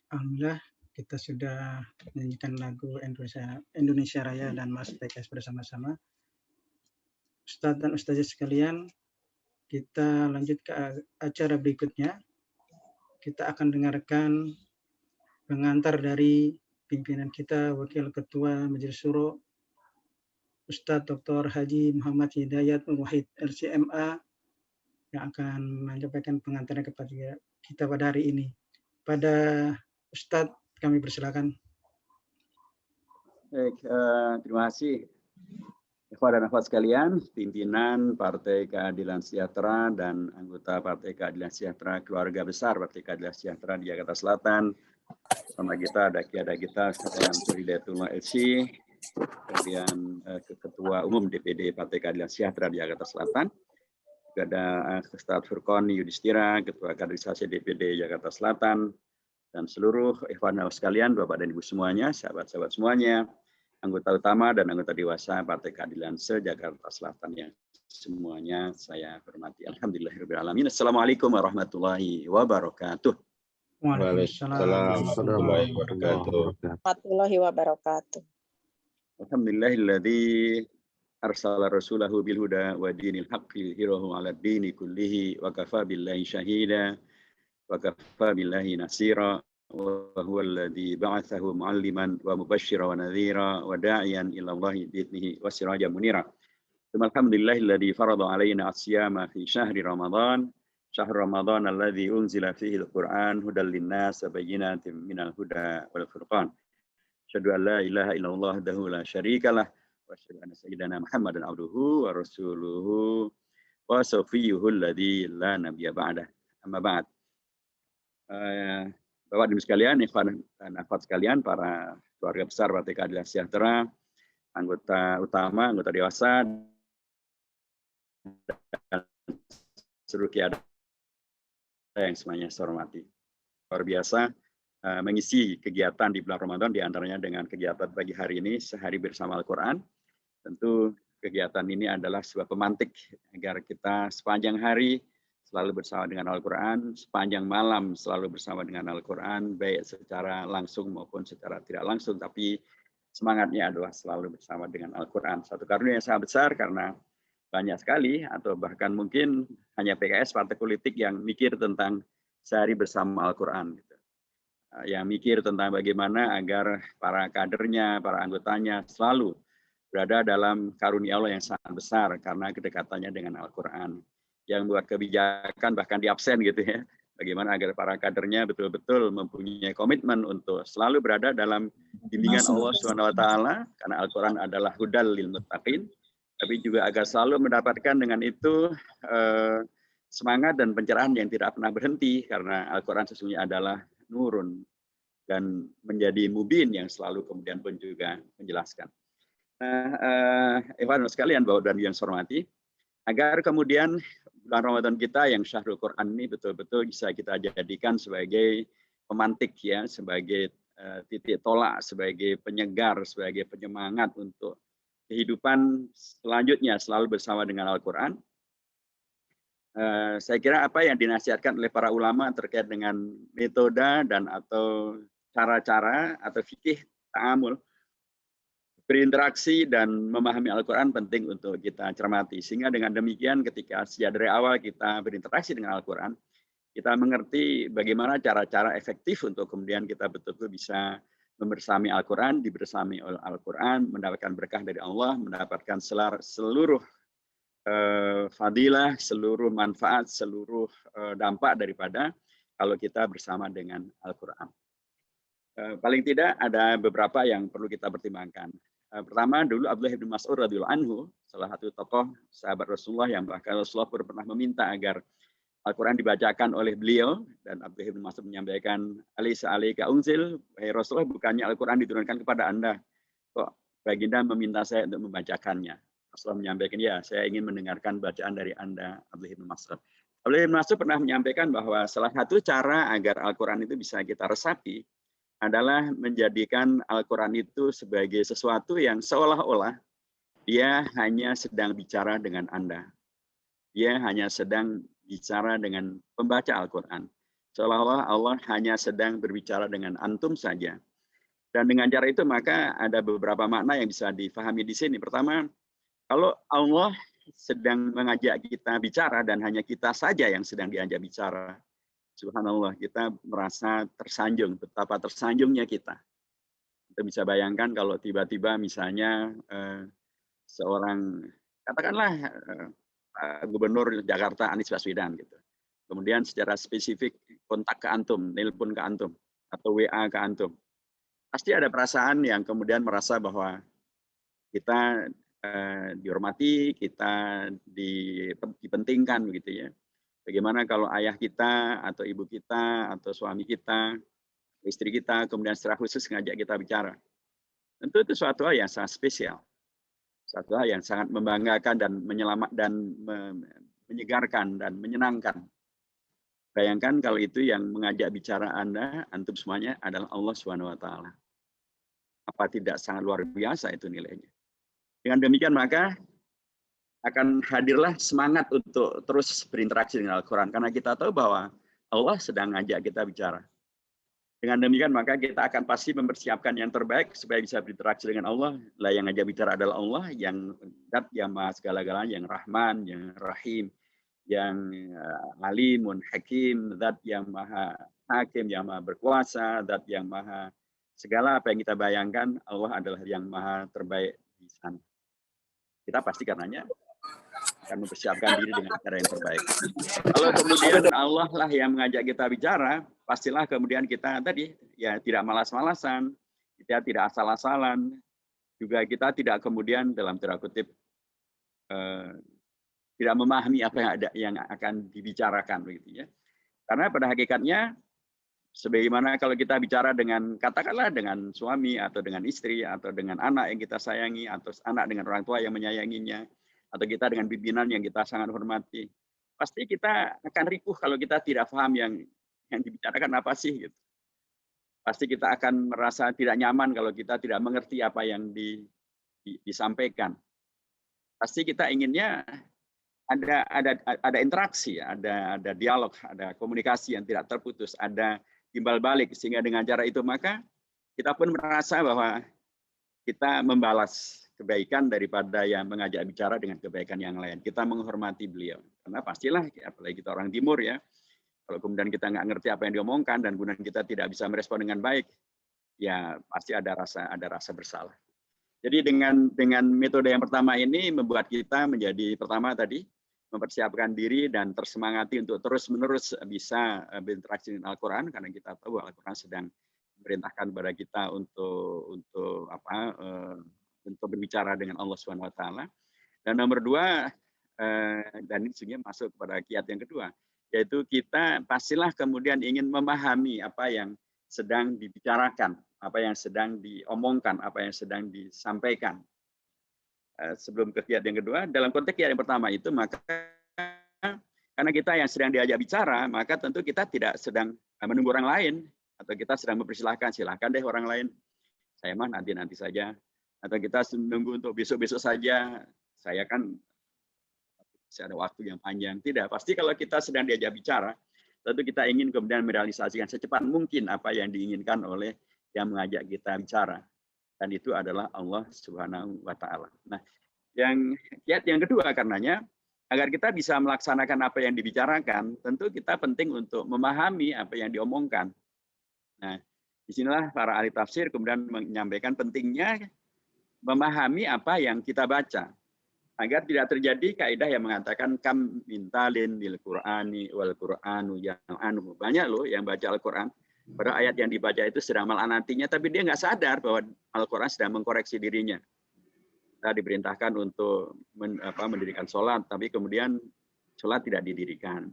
Alhamdulillah kita sudah menyanyikan lagu Indonesia Raya dan Mas PKS bersama-sama. Ustadz dan Ustazah sekalian, kita lanjut ke acara berikutnya. Kita akan dengarkan pengantar dari pimpinan kita, Wakil Ketua Majelis Syuro, Ustadz Dr. Haji Muhammad Hidayat Wahid LCMA, yang akan menyampaikan pengantaran kepada kita pada hari ini. Pada Ustadz, kami persilakan. Baik, terima kasih. Ikhwan dan akhwat sekalian, pimpinan Partai Keadilan Sejahtera dan anggota Partai Keadilan Sejahtera, keluarga besar Partai Keadilan Sejahtera di Jakarta Selatan. Sama kita ada kita Sekarang Hidayatullah LC, kemudian Ketua Umum DPD Partai Keadilan Sejahtera di Jakarta Selatan. Juga ada Ustadz Furqon Yudhistira, Ketua Kaderisasi DPD Jakarta Selatan, dan seluruh ikhwan dan sekalian, Bapak dan Ibu semuanya, sahabat-sahabat semuanya, anggota utama dan anggota dewasa Partai Keadilan Se-Jakarta Selatan yang semuanya saya hormati. Alhamdulillahirrahmanirrahim. Assalamualaikum warahmatullahi wabarakatuh. Waalaikumsalam warahmatullahi wabarakatuh. Alhamdulillahilladzi arsala rasulahu bil huda wa dinil haqqi liyudhhirahu 'alad dini kullihi wa kafa billahi syahida wa kafa billahi nasira wa huwa alladzi ba'athahu mu'alliman wa mubasysyiran wa nadhira wa da'iyan ila Allahi bi'idnihi wa sirajan munira. Alhamdulillahilladzi farada 'alaina as-siyama fi syahri Ramadan, syahr Ramadan alladzi unzila fihi al-Qur'an hudal linnas wa bayyinatin minal huda wal furqan. Asyhadu an la ilaha illallah wahdahu la syarikalah wa asyhadu anna sayyidana Muhammadan abduhu wa rasuluhu wa safiyyuhu alladzi la nabiyya ba'dah. Amma ba'd. Bapak dan Ibu sekalian, ikhwan dan akhwat sekalian, para keluarga besar Partai Keadilan Sejahtera, anggota utama, anggota dewasa, dan seluruh kiai yang semuanya saya hormati. Luar biasa mengisi kegiatan di bulan Ramadan, diantaranya dengan kegiatan pagi hari ini, sehari bersama Al-Quran. Tentu kegiatan ini adalah sebuah pemantik agar kita sepanjang hari selalu bersama dengan Al-Quran, sepanjang malam selalu bersama dengan Al-Quran, baik secara langsung maupun secara tidak langsung, tapi semangatnya adalah selalu bersama dengan Al-Quran. Satu karunia yang sangat besar karena banyak sekali, atau bahkan mungkin hanya PKS, partai politik yang mikir tentang sehari bersama Al-Quran. Yang mikir tentang bagaimana agar para kadernya, para anggotanya selalu berada dalam karunia Allah yang sangat besar karena kedekatannya dengan Al-Quran. Yang buat kebijakan bahkan di absen gitu ya. Bagaimana agar para kadernya betul-betul mempunyai komitmen untuk selalu berada dalam bimbingan Allah SWT, karena Al-Quran adalah hudal lil muttaqin, tapi juga agar selalu mendapatkan dengan itu semangat dan pencerahan yang tidak pernah berhenti, karena Al-Quran sesungguhnya adalah nurun dan menjadi mubin yang selalu kemudian pun juga menjelaskan. Ikhwan sekalian, Bapak dan Ibu yang saya hormati, agar kemudian bulan Ramadan kita yang Syahrul Quran ini betul-betul bisa kita jadikan sebagai pemantik ya, sebagai titik tolak, sebagai penyegar, sebagai penyemangat untuk kehidupan selanjutnya selalu bersama dengan Al-Quran. Saya kira apa yang dinasihatkan oleh para ulama terkait dengan metode dan atau cara-cara atau fikih ta'amul, berinteraksi dan memahami Al-Quran penting untuk kita cermati. Sehingga dengan demikian ketika sejak dari awal kita berinteraksi dengan Al-Quran, kita mengerti bagaimana cara-cara efektif untuk kemudian kita betul-betul bisa membersami Al-Quran, dibersami oleh Al-Quran, mendapatkan berkah dari Allah, mendapatkan seluruh fadilah, seluruh manfaat, seluruh dampak daripada kalau kita bersama dengan Al-Quran. Paling tidak ada beberapa yang perlu kita pertimbangkan. Pertama dulu Abdullah bin Mas'ud radhiyallahu anhu, salah satu tokoh sahabat Rasulullah yang bahkan Rasulullah pernah meminta agar Al-Quran dibacakan oleh beliau, dan Abdullah bin Mas'ud menyampaikan, Alaysa alayka unzil, wahai Rasulullah, bukannya Al-Quran diturunkan kepada Anda, kok baginda meminta saya untuk membacakannya. Rasulullah menyampaikan, ya saya ingin mendengarkan bacaan dari Anda, Abdullah bin Mas'ud. Abdullah bin Mas'ud pernah menyampaikan bahwa salah satu cara agar Al-Quran itu bisa kita resapi adalah menjadikan Al-Quran itu sebagai sesuatu yang seolah-olah dia hanya sedang bicara dengan Anda. Dia hanya sedang bicara dengan pembaca Al-Quran. Seolah-olah Allah hanya sedang berbicara dengan antum saja. Dan dengan cara itu maka ada beberapa makna yang bisa difahami di sini. Pertama, kalau Allah sedang mengajak kita bicara dan hanya kita saja yang sedang diajak bicara, subhanallah, kita merasa tersanjung, betapa tersanjungnya kita. Kita bisa bayangkan kalau tiba-tiba misalnya seorang, katakanlah Gubernur Jakarta Anies Baswedan gitu. Kemudian secara spesifik kontak ke antum, nelpon ke antum, atau WA ke antum. Pasti ada perasaan yang kemudian merasa bahwa kita dihormati, kita dipentingkan begitu ya. Bagaimana kalau ayah kita atau ibu kita atau suami kita, istri kita kemudian secara khusus ngajak kita bicara. Tentu itu suatu hal yang sangat spesial. Suatu hal yang sangat membanggakan dan menyelamat dan menyegarkan dan menyenangkan. Bayangkan kalau itu yang mengajak bicara Anda, antum semuanya adalah Allah Subhanahu wa taala. Apa tidak sangat luar biasa itu nilainya? Dengan demikian maka akan hadirlah semangat untuk terus berinteraksi dengan Al-Quran. Karena kita tahu bahwa Allah sedang ngajak kita bicara. Dengan demikian maka kita akan pasti mempersiapkan yang terbaik supaya bisa berinteraksi dengan Allah. Lah yang ngajak bicara adalah Allah, yang Dat yang maha segala-galanya, yang Rahman, yang Rahim, yang Alimun, Hakim, Dat yang maha hakim, yang maha berkuasa, Dat yang maha segala apa yang kita bayangkan, Allah adalah yang maha terbaik di sana. Kita pasti karenanya akan mempersiapkan diri dengan cara yang terbaik. Kalau kemudian Allah lah yang mengajak kita bicara, pastilah kemudian kita tadi ya tidak malas-malasan, kita tidak asal-asalan, juga kita tidak kemudian dalam tanda kutip tidak memahami apa yang ada yang akan dibicarakan begitu ya. Karena pada hakikatnya sebagaimana kalau kita bicara dengan katakanlah dengan suami atau dengan istri atau dengan anak yang kita sayangi atau anak dengan orang tua yang menyayanginya atau kita dengan pimpinan yang kita sangat hormati, pasti kita akan ripuh kalau kita tidak paham yang dibicarakan apa sih gitu. Pasti kita akan merasa tidak nyaman kalau kita tidak mengerti apa yang disampaikan. Pasti kita inginnya ada interaksi, ada dialog, ada komunikasi yang tidak terputus, ada timbal balik, sehingga dengan cara itu maka kita pun merasa bahwa kita membalas kebaikan daripada yang mengajak bicara dengan kebaikan yang lain. Kita menghormati beliau. Karena pastilah, apalagi kita orang timur ya, kalau kemudian kita nggak ngerti apa yang diomongkan dan kemudian kita tidak bisa merespon dengan baik, ya pasti ada rasa bersalah. Jadi dengan metode yang pertama ini membuat kita menjadi pertama tadi mempersiapkan diri dan tersemangati untuk terus-menerus bisa berinteraksi dengan Al-Quran, karena kita tahu Al-Quran sedang memerintahkan kepada kita untuk berbicara dengan Allah Subhanahu wa taala. Dan nomor dua, dan ini sebenarnya masuk kepada kiat yang kedua, yaitu kita pastilah kemudian ingin memahami apa yang sedang dibicarakan, apa yang sedang diomongkan, apa yang sedang disampaikan. Sebelum ke kiat yang kedua, dalam konteks kiat yang pertama itu, maka karena kita yang sedang diajak bicara, maka tentu kita tidak sedang menunggu orang lain, atau kita sedang mempersilahkan, silahkan deh orang lain, saya mah nanti saja, atau kita menunggu untuk besok-besok saja, saya kan masih ada waktu yang panjang. Tidak, pasti kalau kita sedang diajak bicara, tentu kita ingin kemudian merealisasikan secepat mungkin apa yang diinginkan oleh yang mengajak kita bicara. Dan itu adalah Allah Subhanahu wa taala. Nah, kiat yang kedua karenanya agar kita bisa melaksanakan apa yang dibicarakan, tentu kita penting untuk memahami apa yang diomongkan. Nah, disinilah para ahli tafsir kemudian menyampaikan pentingnya memahami apa yang kita baca, agar tidak terjadi kaidah yang mengatakan kam mintalin lil Qur'ani wal Qur'anu yang anhu. Banyak loh yang baca Al-Quran, pada ayat yang dibaca itu sedang melaknatinya, tapi dia nggak sadar bahwa Al-Quran sedang mengkoreksi dirinya. Kita diperintahkan untuk mendirikan sholat, tapi kemudian sholat tidak didirikan.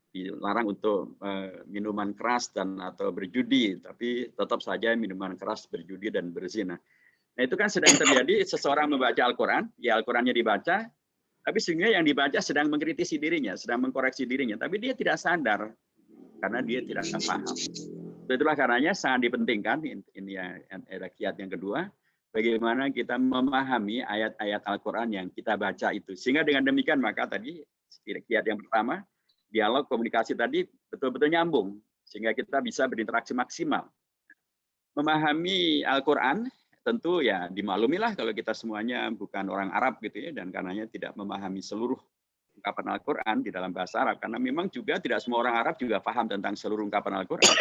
Dilarang untuk minuman keras dan atau berjudi, tapi tetap saja minuman keras, berjudi dan berzina. Nah itu kan sedang terjadi, seseorang membaca Al-Quran, ya Al-Qurannya dibaca, tapi sebenarnya yang dibaca sedang mengkritisi dirinya, sedang mengkoreksi dirinya, tapi dia tidak sadar karena dia tidak paham. Itulah karenanya sangat dipentingkan, ini ya kiat yang kedua, bagaimana kita memahami ayat-ayat Al-Quran yang kita baca itu. Sehingga dengan demikian maka tadi kiat yang pertama, dialog komunikasi tadi betul-betul nyambung, sehingga kita bisa berinteraksi maksimal. Memahami Al-Quran, tentu ya dimaklumilah kalau kita semuanya bukan orang Arab gitu ya, dan karenanya tidak memahami seluruh ungkapan Al-Quran di dalam bahasa Arab, karena memang juga tidak semua orang Arab juga paham tentang seluruh ungkapan Al-Quran.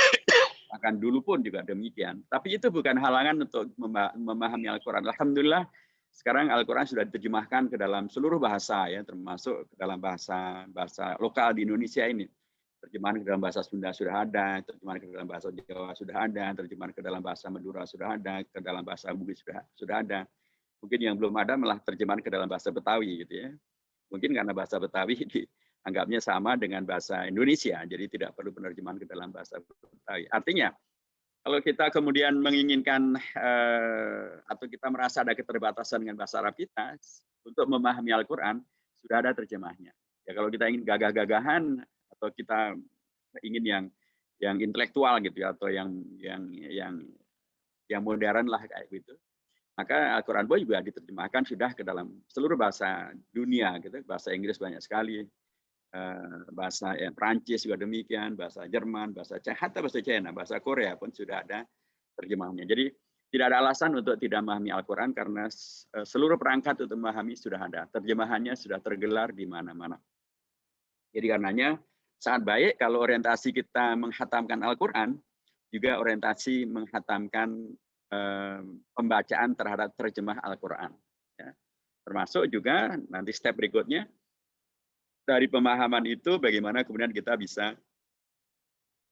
Bahkan dulu pun juga demikian. Tapi itu bukan halangan untuk memahami Al-Quran. Alhamdulillah, sekarang Al-Quran sudah diterjemahkan ke dalam seluruh bahasa, ya, termasuk ke dalam bahasa lokal di Indonesia ini. Terjemahan ke dalam bahasa Sunda sudah ada, terjemahan ke dalam bahasa Jawa sudah ada, terjemahan ke dalam bahasa Madura sudah ada, ke dalam bahasa Bugis sudah ada. Mungkin yang belum ada malah terjemahan ke dalam bahasa Betawi gitu ya. Mungkin karena bahasa Betawi dianggapnya sama dengan bahasa Indonesia, jadi tidak perlu penerjemahan ke dalam bahasa Betawi. Artinya, kalau kita kemudian menginginkan atau kita merasa ada keterbatasan dengan bahasa Arab kita untuk memahami Al-Quran, sudah ada terjemahnya. Ya kalau kita ingin gagah-gagahan atau kita ingin yang intelektual gitu ya, atau yang modern lah kayak gitu, maka Al-Quran Boy juga diterjemahkan sudah ke dalam seluruh bahasa dunia gitu. Bahasa Inggris banyak sekali, bahasa Prancis juga demikian, bahasa Jerman, bahasa hatta bahasa China, bahasa Korea pun sudah ada terjemahannya. Jadi tidak ada alasan untuk tidak memahami Al-Quran karena seluruh perangkat untuk memahami sudah ada. Terjemahannya sudah tergelar di mana-mana. Jadi karenanya sangat baik kalau orientasi kita menghatamkan Al-Quran, juga orientasi menghatamkan pembacaan terhadap terjemah Al-Quran. Ya. Termasuk juga nanti step berikutnya, dari pemahaman itu bagaimana kemudian kita bisa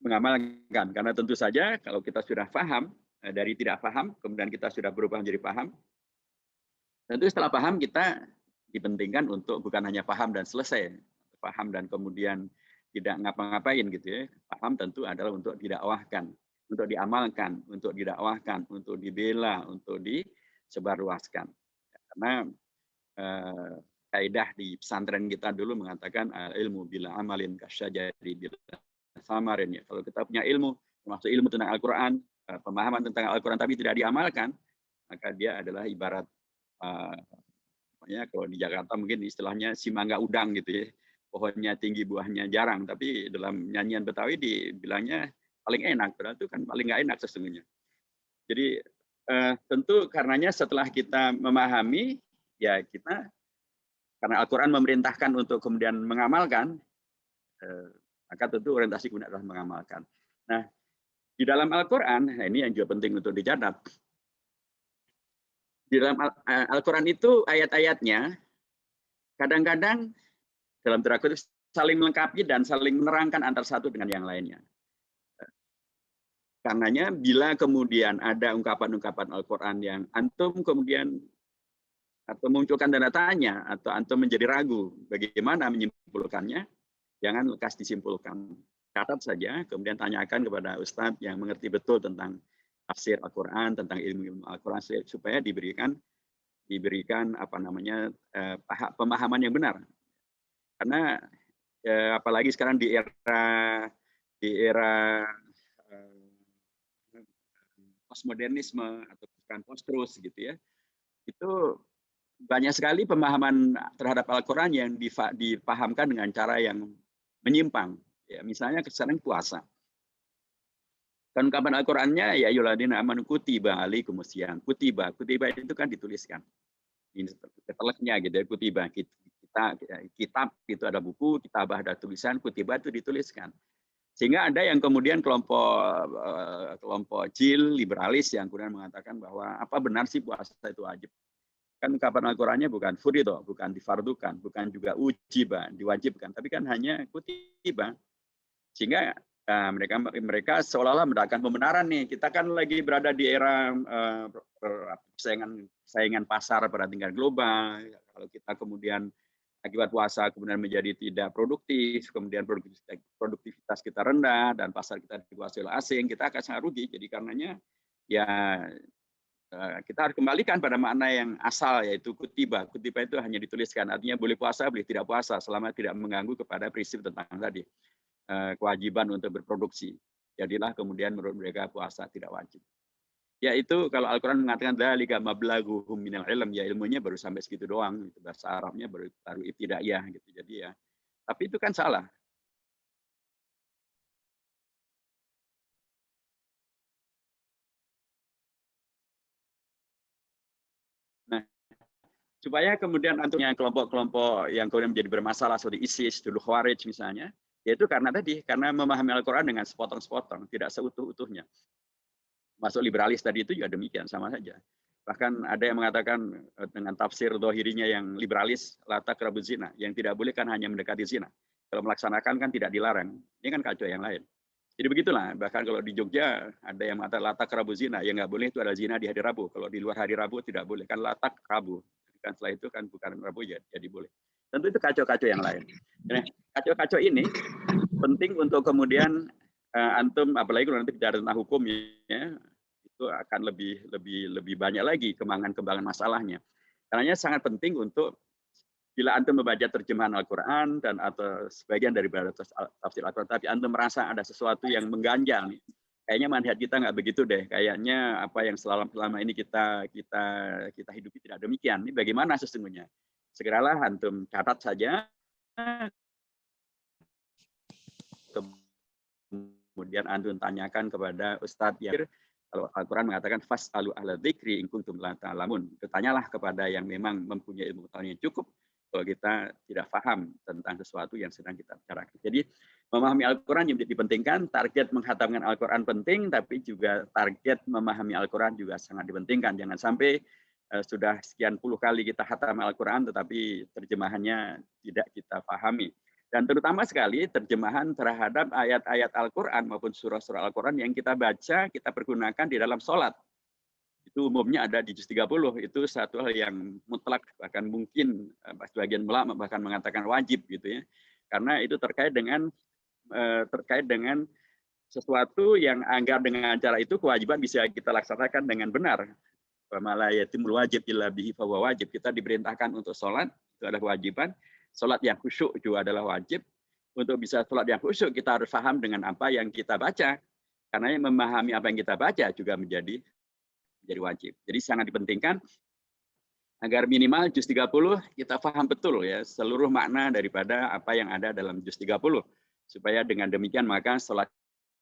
mengamalkan. Karena tentu saja kalau kita sudah paham, dari tidak paham, kemudian kita sudah berubah menjadi paham, tentu setelah paham kita dipentingkan untuk bukan hanya paham dan selesai, paham dan kemudian tidak ngapa-ngapain gitu ya. Paham tentu adalah untuk didakwahkan, untuk diamalkan, untuk didakwahkan, untuk dibela, untuk disebarluaskan. Karena kaidah di pesantren kita dulu mengatakan ilmu bila amalin kasyajari bila samarin. Ya. Kalau kita punya ilmu, termasuk ilmu tentang Al-Quran, pemahaman tentang Al-Quran tapi tidak diamalkan, maka dia adalah ibarat kalau di Jakarta mungkin istilahnya si mangga udang gitu ya. Pohonnya tinggi, buahnya jarang, tapi dalam nyanyian Betawi dibilangnya paling enak, padahal itu kan paling nggak enak sesungguhnya. Jadi tentu karenanya setelah kita memahami, ya kita, karena Al-Quran memerintahkan untuk kemudian mengamalkan, maka tentu orientasi kemudian adalah mengamalkan. Nah, di dalam Al-Quran, nah ini yang juga penting untuk dicatat, di dalam Al-Quran itu ayat-ayatnya kadang-kadang dalam tanda kutip saling melengkapi dan saling menerangkan antara satu dengan yang lainnya. Karenanya bila kemudian ada ungkapan-ungkapan Al-Quran yang antum kemudian atau munculkan tanda tanya atau antum menjadi ragu bagaimana menyimpulkannya, jangan lekas disimpulkan. Catat saja, kemudian tanyakan kepada Ustadz yang mengerti betul tentang tafsir Al-Quran, tentang ilmu-ilmu Al-Quran supaya diberikan pemahaman yang benar. Karena apalagi sekarang di era postmodernisme atau bukan post-truth gitu ya, itu banyak sekali pemahaman terhadap Al-Quran yang dipahamkan dengan cara yang menyimpang. Ya, misalnya sekarang puasa. Kan ungkapan Al-Qurannya ya ayyuhalladzina amanu kutiba alaikumusiyam. Kutiba itu kan dituliskan. Ini keteleknya gitu ya, kutiba kitab itu ada buku, kitabah ada tulisan, kutiba itu dituliskan. Sehingga ada yang kemudian kelompok jil liberalis yang kemudian mengatakan bahwa apa benar sih puasa itu wajib? Kan ungkapan Al-Qurannya bukan furido, bukan difardukan, bukan juga ujiba, diwajibkan, tapi kan hanya kutiba. Sehingga mereka seolah-olah mendapatkan pembenaran nih. Kita kan lagi berada di era saingan pasar pada tingkat global. Kalau kita kemudian akibat puasa kemudian menjadi tidak produktif, kemudian produktivitas kita rendah dan pasar kita dikuasai oleh asing, kita akan sangat rugi. Jadi karenanya ya kita harus kembalikan pada makna yang asal, yaitu kutiba. Kutiba itu hanya dituliskan, artinya boleh puasa, boleh tidak puasa, selama tidak mengganggu kepada prinsip tentang tadi kewajiban untuk berproduksi. Jadilah kemudian menurut mereka puasa tidak wajib. Yaitu kalau Al-Quran mengatakan dzalika mablaghuhum minal ilm, ya ilmunya baru sampai segitu doang, gitu. Bahasa Arabnya baru ibtidaiyah gitu. Jadi ya, tapi itu kan salah. Supaya kemudian antumnya kelompok-kelompok yang kemudian menjadi bermasalah seperti ISIS, dulu Khawarij misalnya, yaitu karena memahami Al-Quran dengan sepotong-sepotong, tidak seutuh-utuhnya. Masuk liberalis tadi itu juga demikian, sama saja. Bahkan ada yang mengatakan dengan tafsir dohirinya yang liberalis, la taqrabu zina, yang tidak boleh kan hanya mendekati zina. Kalau melaksanakan kan tidak dilarang. Ini kan kacau yang lain. Jadi begitulah, bahkan kalau di Jogja ada yang mengatakan la taqrabu zina, yang nggak boleh itu adalah zina di hari Rabu. Kalau di luar hari Rabu tidak boleh, kan la taqrabu. Kan setelah itu kan bukan Rabu ya, jadi boleh. Tentu itu kacau-kacau yang lain. Nah, kacau-kacau ini penting untuk kemudian antum, apalagi kalau nanti bicara tentang hukum ya, itu akan lebih banyak lagi kembangan masalahnya. Karenanya sangat penting untuk bila antum membaca terjemahan Al-Quran dan atau sebagian daripada tafsir Al-Quran, tapi antum merasa ada sesuatu yang mengganjal nih. Kayaknya manhaj kita nggak begitu deh. Kayaknya apa yang selama ini kita hidupi tidak demikian. Ini bagaimana sesungguhnya? Segeralah antum catat saja. Kemudian antum tanyakan kepada Ustadz yang kalau Al-Quran mengatakan fas'alu ahla dzikri in kuntum la ta'lamun. Bertanyalah kepada yang memang mempunyai ilmu pengetahuan yang cukup kalau kita tidak paham tentang sesuatu yang sedang kita bicarakan. Jadi memahami Al-Quran yang dipentingkan, target menghatamkan Al-Quran penting, tapi juga target memahami Al-Quran juga sangat dipentingkan. Jangan sampai sudah sekian puluh kali kita hatam Al-Quran, tetapi terjemahannya tidak kita pahami. Dan terutama sekali terjemahan terhadap ayat-ayat Al-Quran maupun surah-surah Al-Quran yang kita baca, kita pergunakan di dalam sholat. Itu umumnya ada di juz 30. Itu satu hal yang mutlak, bahkan mungkin sebagian ulama bahkan mengatakan wajib gitu ya. Karena itu terkait dengan sesuatu yang anggar dengan cara itu kewajiban bisa kita laksanakan dengan benar. Malah yatimul wajib illa bihi fahuwa wajib. Kita diperintahkan untuk sholat, itu adalah kewajiban. Sholat yang khusyuk juga adalah wajib. Untuk bisa sholat yang khusyuk, kita harus paham dengan apa yang kita baca. Karena memahami apa yang kita baca juga menjadi wajib. Jadi sangat dipentingkan agar minimal juz 30 kita paham betul ya seluruh makna daripada apa yang ada dalam juz 30. Supaya dengan demikian maka sholat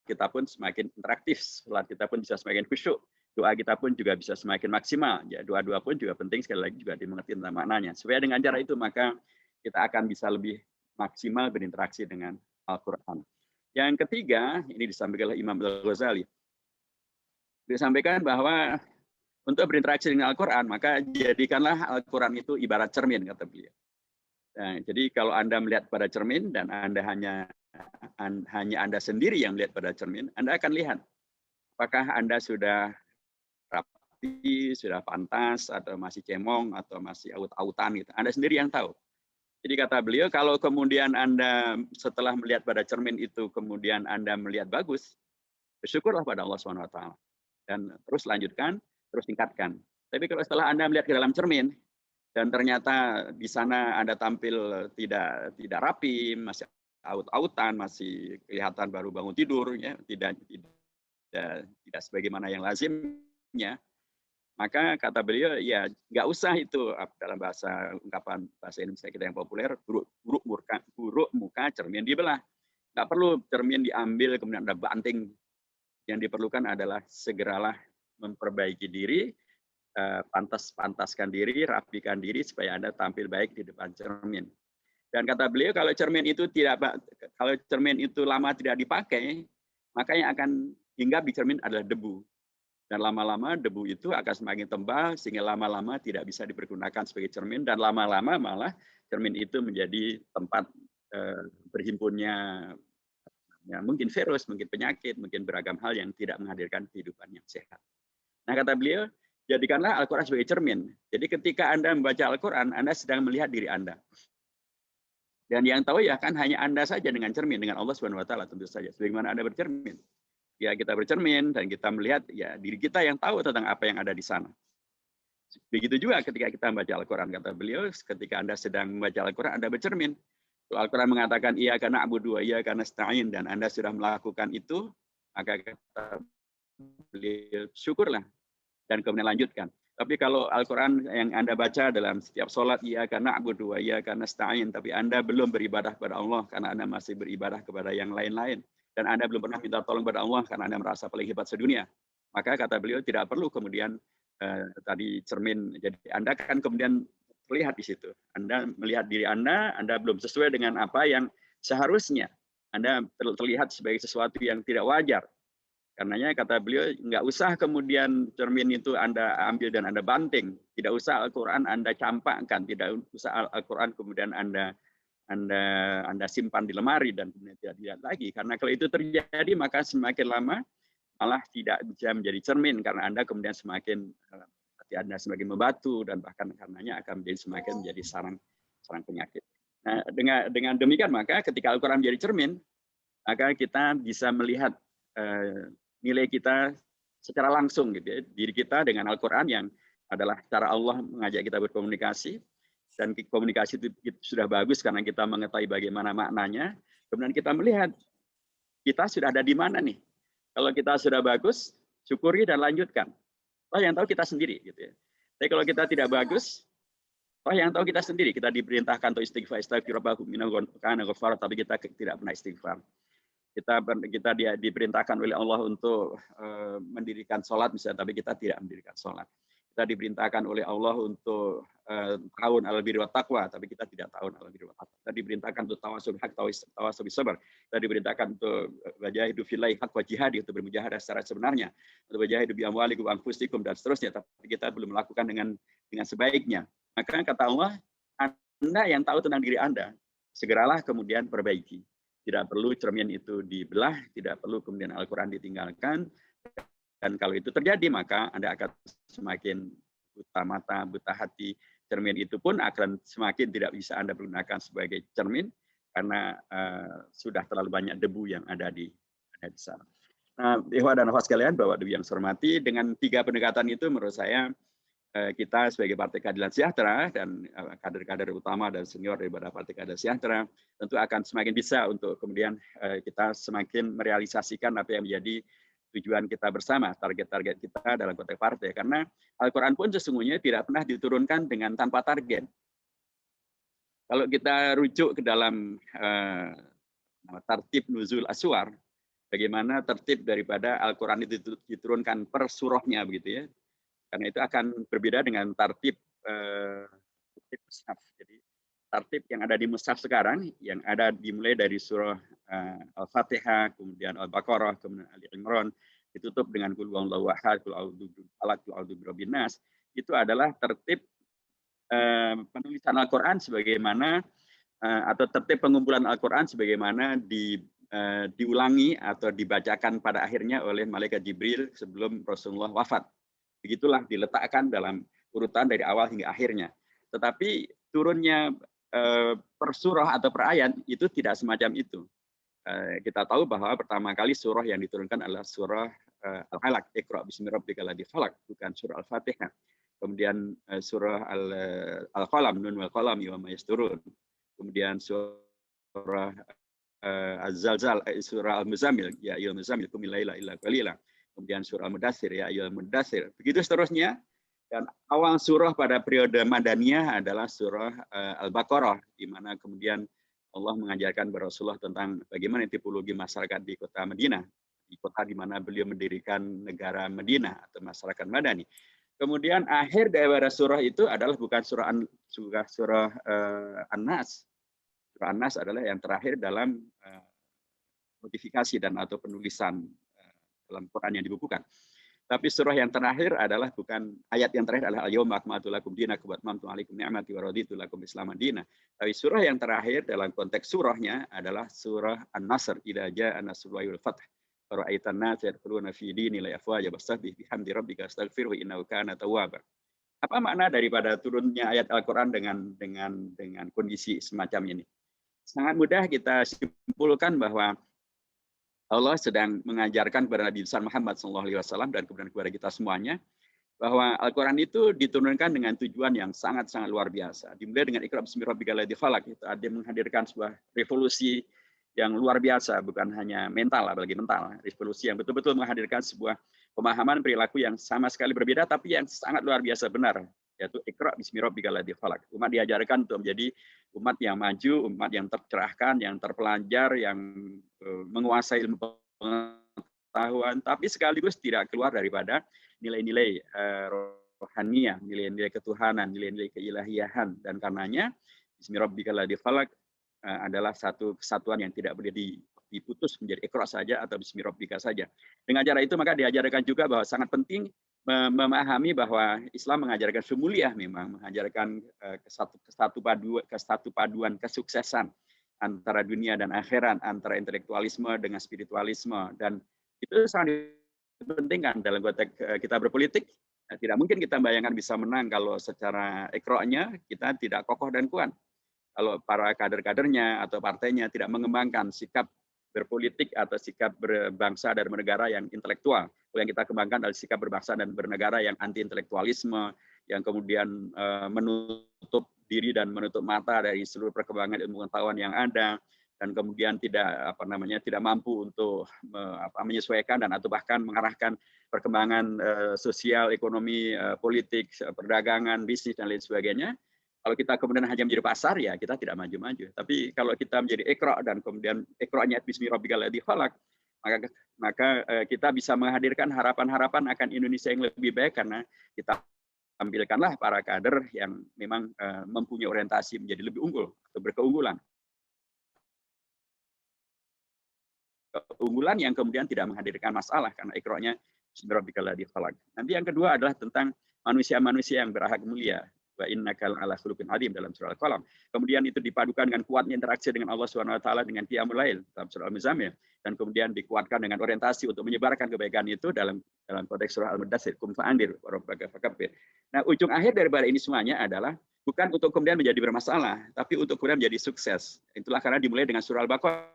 kita pun semakin interaktif, sholat kita pun bisa semakin khusyuk, doa kita pun juga bisa semakin maksimal. Ya, doa-doa pun juga penting sekali lagi juga dimengerti tentang maknanya. Supaya dengan cara itu maka kita akan bisa lebih maksimal berinteraksi dengan Al-Quran. Yang ketiga, ini disampaikan oleh Imam Al-Ghazali. Disampaikan bahwa untuk berinteraksi dengan Al-Quran, maka jadikanlah Al-Quran itu ibarat cermin, kata beliau. Nah, jadi kalau Anda melihat pada cermin dan Anda hanya Anda sendiri yang melihat pada cermin, Anda akan lihat apakah Anda sudah rapi, sudah pantas, atau masih cemong, atau masih aut-autan gitu. Anda sendiri yang tahu. Jadi kata beliau, kalau kemudian Anda setelah melihat pada cermin itu, kemudian Anda melihat bagus, bersyukurlah pada Allah SWT. Dan terus lanjutkan, terus tingkatkan. Tapi kalau setelah Anda melihat ke dalam cermin, dan ternyata di sana Anda tampil tidak rapi, masih aut-autan, masih kelihatan baru bangun tidur, ya, tidak sebagaimana yang lazimnya, maka kata beliau, ya nggak usah itu dalam ungkapan bahasa Indonesia kita yang populer, buruk muka cermin dibelah. Nggak perlu cermin diambil kemudian Anda banting. Yang diperlukan adalah segeralah memperbaiki diri, pantaskan diri, rapikan diri supaya Anda tampil baik di depan cermin. Dan kata beliau kalau cermin itu lama tidak dipakai, maka yang akan hinggap di cermin adalah debu. Dan lama-lama debu itu akan semakin tebal sehingga lama-lama tidak bisa dipergunakan sebagai cermin dan lama-lama malah cermin itu menjadi tempat berhimpunnya ya, mungkin virus, mungkin penyakit, mungkin beragam hal yang tidak menghadirkan kehidupan yang sehat. Nah kata beliau, jadikanlah Al-Quran sebagai cermin. Jadi ketika Anda membaca Al-Quran, Anda sedang melihat diri Anda. Dan yang tahu ya kan hanya Anda saja dengan cermin, dengan Allah SWT tentu saja. Sebagaimana Anda bercermin. Ya kita bercermin dan kita melihat ya diri kita yang tahu tentang apa yang ada di sana. Begitu juga ketika kita membaca Al-Quran. Kata beliau, ketika Anda sedang membaca Al-Quran, Anda bercermin. Al-Quran mengatakan iya karena abudu iya karena stain dan Anda sudah melakukan itu, maka kata beliau syukurlah dan kemudian lanjutkan. Tapi kalau Al-Quran yang Anda baca dalam setiap sholat iya karena abudu iya karena stain, tapi Anda belum beribadah kepada Allah karena Anda masih beribadah kepada yang lain-lain dan Anda belum pernah minta tolong kepada Allah karena Anda merasa paling hebat sedunia, maka kata beliau tidak perlu kemudian tadi cermin. Jadi Anda kan kemudian terlihat di situ. Anda melihat diri Anda belum sesuai dengan apa yang seharusnya. Anda terlihat sebagai sesuatu yang tidak wajar. Karenanya kata beliau, nggak usah kemudian cermin itu Anda ambil dan Anda banting. Tidak usah Al-Quran Anda campakkan. Tidak usah Al-Quran kemudian Anda simpan di lemari dan kemudian tidak dilihat lagi. Karena kalau itu terjadi, maka semakin lama malah tidak bisa menjadi cermin, karena Anda kemudian semakin hati Anda semakin membatu, dan bahkan karenanya akan semakin menjadi sarang penyakit. Nah, dengan demikian maka ketika Al-Quran menjadi cermin, maka kita bisa melihat nilai kita secara langsung gitu ya, diri kita dengan Al-Quran yang adalah cara Allah mengajak kita berkomunikasi, dan komunikasi itu sudah bagus karena kita mengetahui bagaimana maknanya. Kemudian kita melihat kita sudah ada di mana nih. Kalau kita sudah bagus, syukuri dan lanjutkan. Oh, yang tahu kita sendiri gitu ya. Tapi kalau kita tidak bagus, oh, yang tahu kita sendiri. Kita diperintahkan untuk istighfar, tapi kita tidak pernah istighfar. Kita diperintahkan oleh Allah untuk mendirikan sholat misalnya, tapi kita tidak mendirikan sholat. Kita diperintahkan oleh Allah untuk tahun al-birri wa taqwa, tapi kita tidak tahun al-birri wa taqwa. Kita diperintahkan untuk tawasul haq, tawasul sabar. Kita diperintahkan untuk wajahidu fillahi haq wa jihadi, untuk bermujahadah secara sebenarnya, untuk wajahidu bi amwalikum wa anfusikum dan seterusnya, tapi kita belum melakukan dengan sebaiknya. Maka kata Allah, Anda yang tahu tentang diri Anda, segeralah kemudian perbaiki. Tidak perlu cermin itu dibelah, tidak perlu kemudian Al-Quran ditinggalkan. Dan kalau itu terjadi, maka Anda akan semakin buta mata, buta hati. Cermin itu pun akan semakin tidak bisa Anda gunakan sebagai cermin, karena sudah terlalu banyak debu yang ada di sana. Nah, Ikhwan dan akhwat sekalian, Bapak Ibu yang saya hormati, dengan 3 pendekatan itu menurut saya kita sebagai Partai Keadilan Sejahtera dan kader-kader utama dan senior daripada Partai Keadilan Sejahtera tentu akan semakin bisa untuk kemudian kita semakin merealisasikan apa yang menjadi tujuan kita bersama, target-target kita dalam konteks partai. Karena Al-Quran pun sesungguhnya tidak pernah diturunkan dengan tanpa target. Kalau kita rujuk ke dalam tartib nuzul aswar, bagaimana tertib daripada Al-Quran itu diturunkan per surahnya begitu ya. Karena itu akan berbeda dengan tartib mushaf. Jadi tartib yang ada di mushaf sekarang, yang ada dimulai dari surah Al-Fatihah, kemudian Al-Baqarah, kemudian Ali Imran, ditutup dengan Qul huwallahu ahad, Qul a'udzu birabbil falaq, Qul a'udzu birabbin nas. Itu adalah tertib penulisan Al-Quran sebagaimana atau tertib pengumpulan Al-Quran sebagaimana diulangi atau dibacakan pada akhirnya oleh malaikat Jibril sebelum Rasulullah wafat. Begitulah diletakkan dalam urutan dari awal hingga akhirnya. Tetapi turunnya per surah atau per ayat itu tidak semacam itu. Kita tahu bahwa pertama kali surah yang diturunkan adalah surah Al-Alaq, Iqra bismi rabbikal ladzi khalaq, bukan surah Al-Fatihah. Kemudian surah Al-Qalam, Nun wal qalam wa ma yasturun. Kemudian surah Az-Zalzal, surah Al-Muzammil, ya ayyuhal muzammil qum al-laila illa qalila. Kemudian surah Al-Mudaththir, ya ayyuhal mudaththir. Begitu seterusnya. Dan awal surah pada periode Madaniyah adalah surah Al-Baqarah, di mana kemudian Allah mengajarkan kepada Rasulullah tentang bagaimana tipologi masyarakat di kota Madinah, di kota di mana beliau mendirikan negara Madinah atau masyarakat Madani. Kemudian akhir daripada surah itu adalah bukan surah An-Nas. Surah An-Nas adalah yang terakhir dalam modifikasi dan atau penulisan dalam Quran yang dibukukan. Tapi surah yang terakhir adalah bukan ayat yang terakhir adalah al-yauma akmaltu lakum dinakum wa atmamtu alaikum ni'mati wa raditu lakum Islam madinah. Tapi surah yang terakhir dalam konteks surahnya adalah surah An-Nasr, idza jaa nasrullahi wal fath. Fara'aitan nas yadkhuluna fi dinillahi afwaja fastaghfir bihamdi rabbika astaghfirhu innahu kana tawwaba. Apa makna daripada turunnya ayat Al-Qur'an dengan kondisi semacam ini? Sangat mudah kita simpulkan bahwa Allah sedang mengajarkan kepada Nabi besar Muhammad SAW dan kemudian kepada kita semuanya bahwa Al-Quran itu diturunkan dengan tujuan yang sangat-sangat luar biasa. Dimulai dengan Iqra bismi rabbikal ladzi khalaq, itu ada menghadirkan sebuah revolusi yang luar biasa, bukan hanya mental, apalagi mental. Revolusi yang betul-betul menghadirkan sebuah pemahaman perilaku yang sama sekali berbeda, tapi yang sangat luar biasa benar, yaitu Iqra bismi rabbikal ladzi khalaq. Umat diajarkan untuk menjadi umat yang maju, umat yang tercerahkan, yang terpelajar, yang menguasai ilmu pengetahuan, tapi sekaligus tidak keluar daripada nilai-nilai rohaniah, nilai-nilai ketuhanan, nilai-nilai keilahiahan, dan karenanya Bismi Rabbikal Ladzi Khalaq adalah satu kesatuan yang tidak boleh diputus menjadi Iqra saja atau Bismi Rabbika saja. Dengan cara itu maka diajarkan juga bahwa sangat penting memahami bahwa Islam mengajarkan sumuliah, memang mengajarkan kesatu paduan kesuksesan antara dunia dan akhirat, antara intelektualisme dengan spiritualisme, dan itu sangat dipentingkan dalam konteks kita berpolitik. Tidak mungkin kita bayangkan bisa menang kalau secara Iqra-nya kita tidak kokoh dan kuat. Kalau para kader-kadernya atau partainya tidak mengembangkan sikap berpolitik atau sikap berbangsa dan bernegara yang intelektual. Yang kita kembangkan adalah sikap berbangsa dan bernegara yang anti intelektualisme, yang kemudian menutup diri dan menutup mata dari seluruh perkembangan ilmu pengetahuan yang ada, dan kemudian tidak tidak mampu untuk menyesuaikan dan atau bahkan mengarahkan perkembangan sosial, ekonomi, politik, perdagangan, bisnis dan lain sebagainya. Kalau kita kemudian hanya menjadi pasar, ya kita tidak maju-maju. Tapi kalau kita menjadi Iqra dan kemudian Iqra-nya Bismi Rabbikal Ladzi Khalaq, maka kita bisa menghadirkan harapan-harapan akan Indonesia yang lebih baik, karena kita tampilkanlah para kader yang memang mempunyai orientasi menjadi lebih unggul atau berkeunggulan. Keunggulan yang kemudian tidak menghadirkan masalah karena Iqra-nya Bismi Rabbikal Ladzi Khalaq. Nanti yang kedua adalah tentang manusia-manusia yang berakhlak mulia. Wa innaka la'ala khuluqin adzim dalam surah Al-Qalam. Kemudian itu dipadukan dengan kuatnya interaksi dengan Allah Subhanahu wa taala dengan qiyamul lail dalam surah Al-Muzammil, dan kemudian dikuatkan dengan orientasi untuk menyebarkan kebaikan itu dalam konteks surah Al-Mudatsir, qum fa'andir wa rabbaka fakabbir. Nah, ujung akhir daripada ini semuanya adalah bukan untuk kemudian menjadi bermasalah, tapi untuk kemudian menjadi sukses. Itulah karena dimulai dengan surah Al-Baqarah,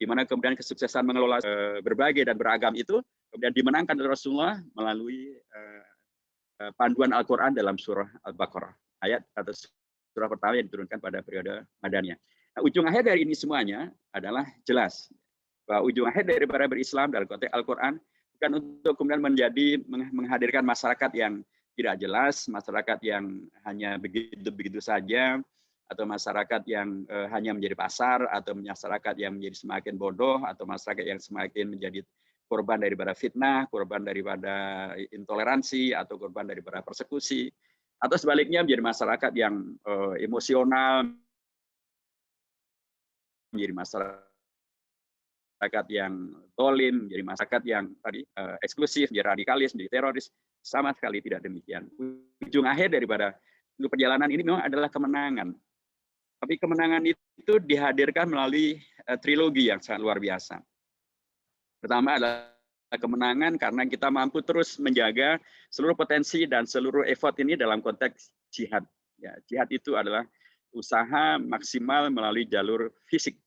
di mana kemudian kesuksesan mengelola berbagai dan beragam itu kemudian dimenangkan oleh Rasulullah melalui panduan Al-Quran dalam surah Al-Baqarah, ayat atau surah pertama yang diturunkan pada periode Madaniyah. Nah, ujung akhir dari ini semuanya adalah jelas bahwa ujung akhir daripada berislam dalam konteks Al-Quran bukan untuk kemudian menghadirkan masyarakat yang tidak jelas, masyarakat yang hanya begitu-begitu saja, atau masyarakat yang hanya menjadi pasar, atau masyarakat yang menjadi semakin bodoh, atau masyarakat yang semakin menjadi korban daripada fitnah, korban daripada intoleransi, atau korban daripada persekusi, atau sebaliknya menjadi masyarakat yang emosional, menjadi masyarakat yang tolim, menjadi masyarakat yang tadi eksklusif, menjadi radikalis, menjadi teroris. Sama sekali tidak demikian. Ujung akhir daripada perjalanan ini memang adalah kemenangan. Tapi kemenangan itu dihadirkan melalui trilogi yang sangat luar biasa. Pertama adalah kemenangan karena kita mampu terus menjaga seluruh potensi dan seluruh effort ini dalam konteks jihad. Ya, jihad itu adalah usaha maksimal melalui jalur fisik,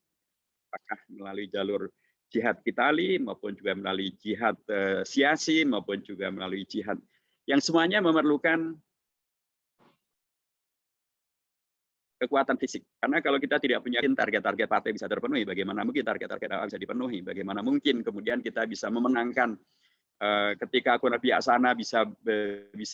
apakah melalui jalur jihad qitali maupun juga melalui jihad siasi maupun juga melalui jihad yang semuanya memerlukan kekuatan fisik. Karena kalau kita tidak punya target-target partai bisa terpenuhi, bagaimana mungkin target-target dakwah bisa dipenuhi? Bagaimana mungkin kemudian kita bisa memenangkan ketika Nabi Asana bisa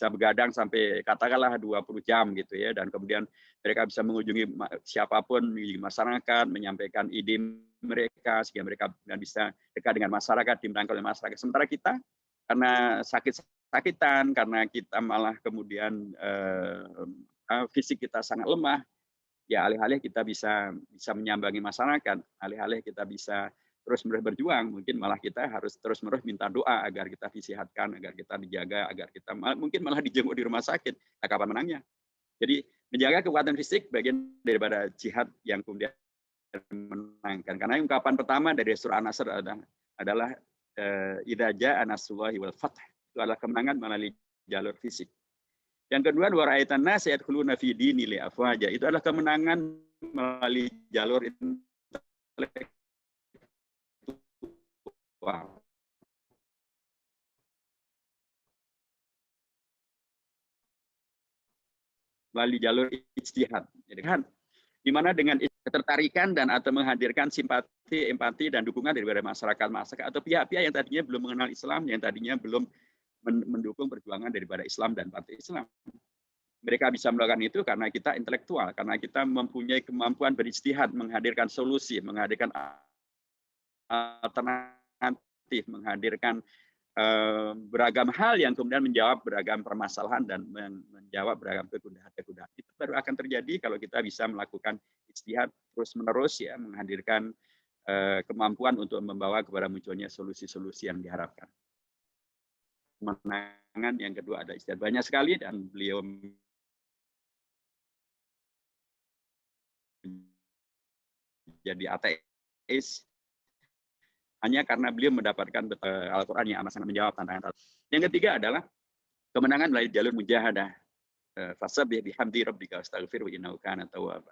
begadang sampai katakanlah 20 jam gitu ya, dan kemudian mereka bisa mengunjungi siapapun di masyarakat, menyampaikan ide mereka sehingga mereka bisa dekat dengan masyarakat, dimenangkan oleh masyarakat. Sementara kita karena sakit-sakitan, karena kita malah kemudian fisik kita sangat lemah, ya alih-alih kita bisa menyambangi masyarakat, alih-alih kita bisa terus-menerus berjuang, mungkin malah kita harus terus-menerus minta doa agar kita disehatkan, agar kita dijaga, agar kita mungkin malah dijenguk di rumah sakit. Nah, kapan menangnya? Jadi menjaga kekuatan fisik bagian daripada jihad yang kemudian menangkan. Karena ungkapan pertama dari surah An-Nasr adalah idza jaa nasrullahi wal fath. Itu adalah kemenangan melalui jalur fisik. Yang kedua, wa ra'aitan nas yadkhuluna fi dinil afwaja. Itu adalah kemenangan melalui jalur intelektual. Melalui jalur ijtihad. Jadi kan di mana dengan ketertarikan dan atau menghadirkan simpati, empati dan dukungan daripada masyarakat atau pihak-pihak yang tadinya belum mengenal Islam, yang tadinya belum mendukung perjuangan daripada Islam dan partai Islam. Mereka bisa melakukan itu karena kita intelektual, karena kita mempunyai kemampuan berijtihad, menghadirkan solusi, menghadirkan alternatif menghadirkan beragam hal yang kemudian menjawab beragam permasalahan dan menjawab beragam kegundahan. Itu baru akan terjadi kalau kita bisa melakukan ijtihad terus-menerus ya, menghadirkan kemampuan untuk membawa kepada munculnya solusi-solusi yang diharapkan. Kemenangan yang kedua ada ijtihad. Banyak sekali dan beliau menjadi ateis hanya karena beliau mendapatkan Al-Quran yang amat sangat menjawab tantangan. Yang ketiga adalah kemenangan melalui jalur mujahadah. Fasabbih bihamdi rabbika wastaghfirhu innahu kana tawwaba.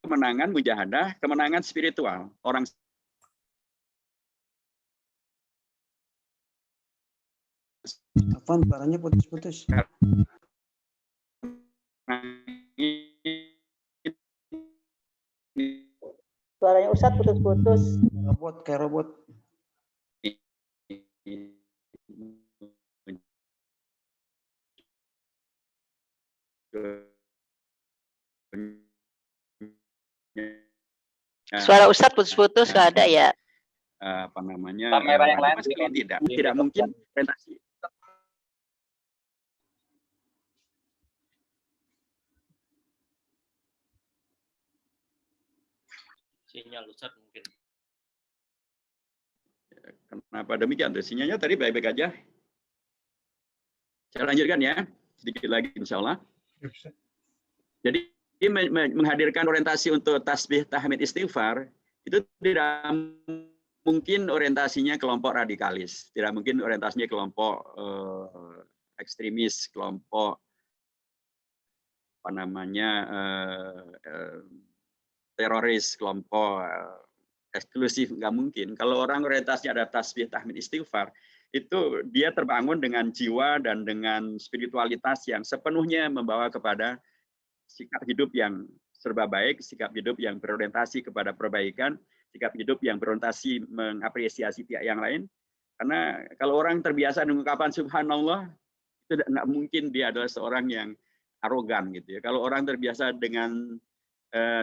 Kemenangan mujahadah, kemenangan spiritual. Orang Afwan, suaranya putus-putus. Suaranya Ustadz putus-putus. Kayak robot. Suara Ustadz putus-putus, nggak ada ya? Apa namanya? Kamera yang lain tidak mungkin orientasi. Sinyal Ustadz mungkin. Kenapa demikian? Sinyalnya tadi baik-baik aja. Saya lanjutkan ya, sedikit lagi insya Allah. Jadi menghadirkan orientasi untuk tasbih, tahmid, istighfar itu tidak mungkin orientasinya kelompok radikalis, tidak mungkin orientasinya kelompok ekstremis, kelompok apa namanya teroris, kelompok eksklusif, nggak mungkin. Kalau orang orientasinya ada tasbih, tahmid, istighfar, itu dia terbangun dengan jiwa dan dengan spiritualitas yang sepenuhnya membawa kepada sikap hidup yang serba baik, sikap hidup yang berorientasi kepada perbaikan, sikap hidup yang berorientasi mengapresiasi pihak yang lain. Karena kalau orang terbiasa dengan ungkapan subhanallah, itu nggak mungkin dia adalah seorang yang arogan gitu ya. Kalau orang terbiasa dengan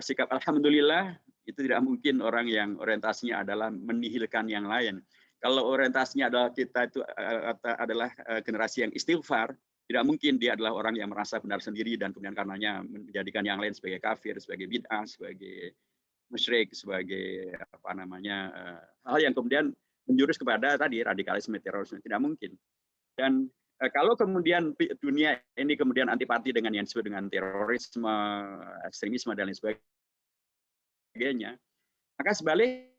sikap alhamdulillah, itu tidak mungkin orang yang orientasinya adalah menihilkan yang lain. Kalau orientasinya adalah kita itu adalah generasi yang istighfar, tidak mungkin dia adalah orang yang merasa benar sendiri dan kemudian karenanya menjadikan yang lain sebagai kafir, sebagai bid'ah, sebagai musyrik, sebagai apa namanya hal yang kemudian menjurus kepada tadi radikalisme, terorisme. Tidak mungkin. Dan kalau kemudian dunia ini kemudian antipati dengan yang disebut dengan terorisme, ekstremisme dan lain sebagainya, maka sebaliknya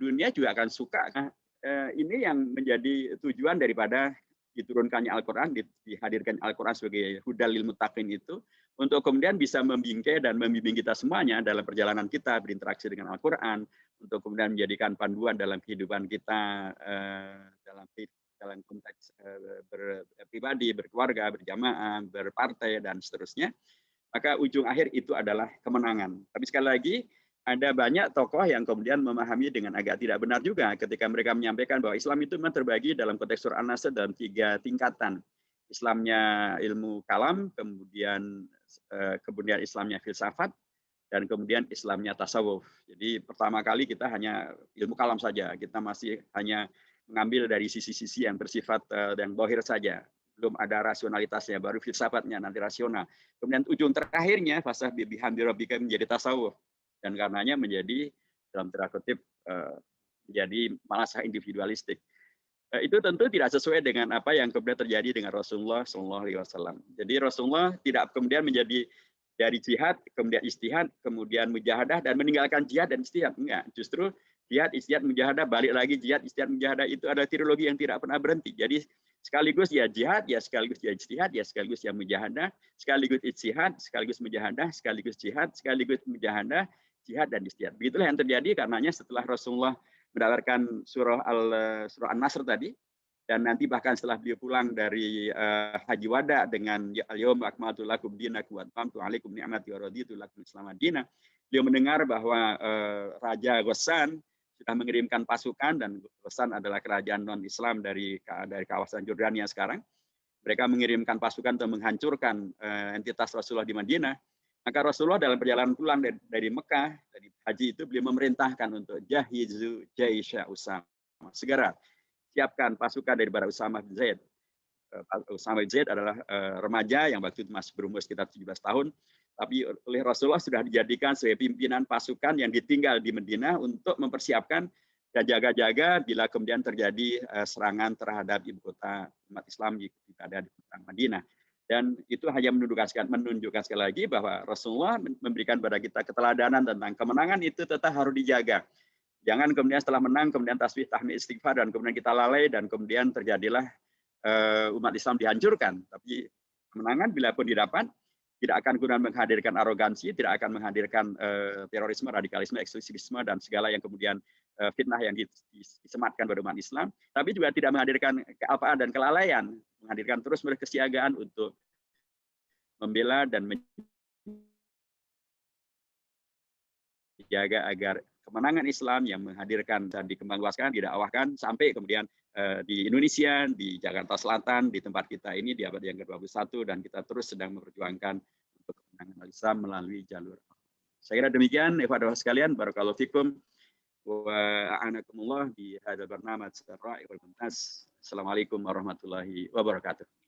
dunia juga akan suka. Ini yang menjadi tujuan daripada diturunkannya Al-Quran, dihadirkan Al-Quran sebagai hudal lil muttaqin itu, untuk kemudian bisa membingkai dan membimbing kita semuanya dalam perjalanan kita berinteraksi dengan Al-Quran, untuk kemudian menjadikan panduan dalam kehidupan kita, dalam konteks pribadi, berkeluarga, berjamaah, berpartai, dan seterusnya. Maka ujung akhir itu adalah kemenangan. Tapi sekali lagi, ada banyak tokoh yang kemudian memahami dengan agak tidak benar juga ketika mereka menyampaikan bahwa Islam itu memang terbagi dalam konteks surah An-Nasr dalam 3 tingkatan. Islamnya ilmu kalam, kemudian Islamnya filsafat, dan kemudian Islamnya tasawuf. Jadi pertama kali kita hanya ilmu kalam saja, kita masih hanya mengambil dari sisi-sisi yang bersifat yang zahir saja. Belum ada rasionalitasnya, baru filsafatnya, nanti rasional. Kemudian ujung terakhirnya, fasabbih bihamdi rabbika menjadi tasawuf. Dan karenanya menjadi dalam tanda kutip menjadi malah individualistik. Itu tentu tidak sesuai dengan apa yang kemudian terjadi dengan Rasulullah SAW. Jadi Rasulullah tidak kemudian menjadi dari jihad, kemudian istihad, kemudian mujahadah dan meninggalkan jihad dan istihad. Enggak, justru jihad, istihad, mujahadah, balik lagi jihad, istihad, mujahadah itu adalah trilogi yang tidak pernah berhenti. Jadi sekaligus ya jihad, ya sekaligus ya istihad, ya sekaligus ya mujahadah, sekaligus istihad, sekaligus mujahadah, sekaligus jihad, sekaligus mujahadah, jihad dan istihad. Begitulah yang terjadi karenanya setelah Rasulullah mendapatkan surah An-Nasr tadi, Dan nanti bahkan setelah beliau pulang dari Haji Wada dengan al-yawma akmaltu lakum dinakum wa atmamtu alaikum ni'mati wa raditu lakum Islam madinah, beliau mendengar bahwa Raja Ghassan sudah mengirimkan pasukan, dan Ghassan adalah kerajaan non-Islam dari kawasan Jordania sekarang. Mereka mengirimkan pasukan untuk menghancurkan entitas Rasulullah di Madinah. Maka Rasulullah dalam perjalanan pulang dari Mekah, dari haji itu, beliau memerintahkan untuk jahizu jaisha Usama. Segera siapkan pasukan dari bara Usama bin Zaid. Usama bin Zaid adalah remaja yang waktu itu masih berumur sekitar 17 tahun. Tapi oleh Rasulullah sudah dijadikan sebagai pimpinan pasukan yang ditinggal di Madinah untuk mempersiapkan dan jaga-jaga bila kemudian terjadi serangan terhadap ibu kota umat Islam jika ada di kota Madinah. Dan itu hanya menunjukkan sekali lagi bahwa Rasulullah memberikan kepada kita keteladanan tentang kemenangan itu tetap harus dijaga. Jangan kemudian setelah menang, kemudian tasbih, tahmid, istighfar, dan kemudian kita lalai, dan kemudian terjadilah umat Islam dihancurkan. Tapi kemenangan bila pun didapat, tidak akan guna menghadirkan arogansi, tidak akan menghadirkan terorisme, radikalisme, ekstremisme, dan segala yang kemudian fitnah yang disematkan pada umat Islam. Tapi juga tidak menghadirkan kealpaan dan kelalaian, menghadirkan terus kesiagaan untuk membela dan menjaga agar kemenangan Islam yang menghadirkan dan dikembangluaskan, didakwahkan sampai kemudian di Indonesia, di Jakarta Selatan, di tempat kita ini di abad yang ke-21, dan kita terus sedang memperjuangkan untuk kemenangan Islam melalui jalur. Saya kira demikian, ikhwan sekalian, barakallahu fikum wa a'anakumullah bi hadzal barnamij ar-ra'i wal mumtaz. Assalamualaikum warahmatullahi wabarakatuh.